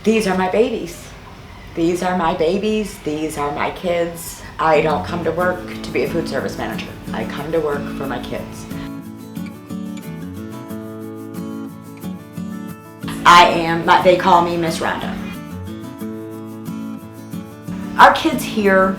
These are my babies. These are my babies. These are my kids. I don't come to work to be a food service manager. I come to work for my kids. They call me Miss Rhonda. Our kids here,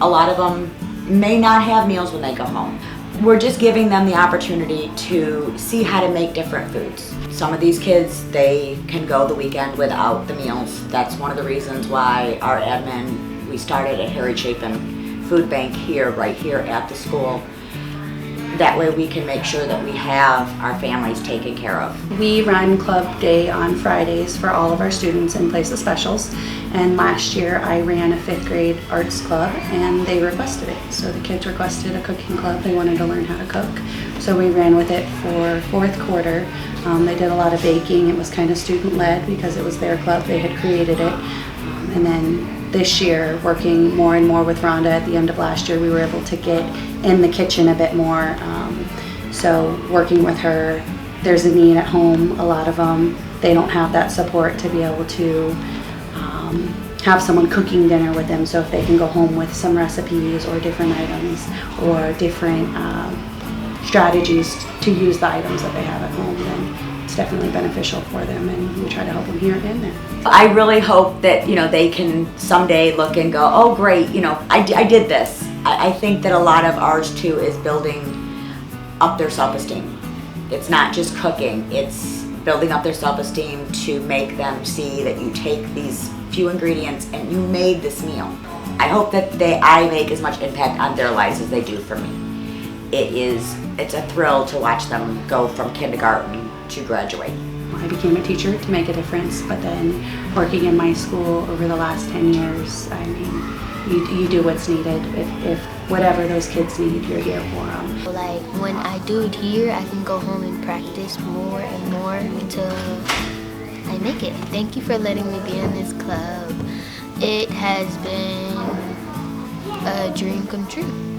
a lot of them may not have meals when they go home. We're just giving them the opportunity to see how to make different foods. Some of these kids, they can go the weekend without the meals. That's one of the reasons why our admin, we started a Harry Chapin food bank here, right here at the school. That way we can make sure that we have our families taken care of. We run Club Day on Fridays for all of our students in place of specials. And last year I ran a 5th grade arts club and they requested it. So the kids requested a cooking club. They wanted to learn how to cook. So we ran with it for 4th quarter. They did a lot of baking. It was kind of student-led because it was their club. They had created it. And then this year, working more and more with Rhonda at the end of last year, we were able to get in the kitchen a bit more. So working with her, there's a need at home. A lot of them, they don't have that support to be able to have someone cooking dinner with them. So if they can go home with some recipes or different items or different strategies to use the items that they have at home, then it's definitely beneficial for them, and we try to help them here and there. I really hope that they can someday look and go, oh great, I did this. I think that a lot of ours too is building up their self-esteem. It's not just cooking, it's building up their self-esteem to make them see that you take these few ingredients and you made this meal. I hope that I make as much impact on their lives as they do for me. It's a thrill to watch them go from kindergarten to graduate. I became a teacher to make a difference, but then working in my school over the last 10 years, I mean, you do what's needed. If whatever those kids need, you're here for them. Like when I do it here, I can go home and practice more and more until I make it. Thank you for letting me be in this club. It has been a dream come true.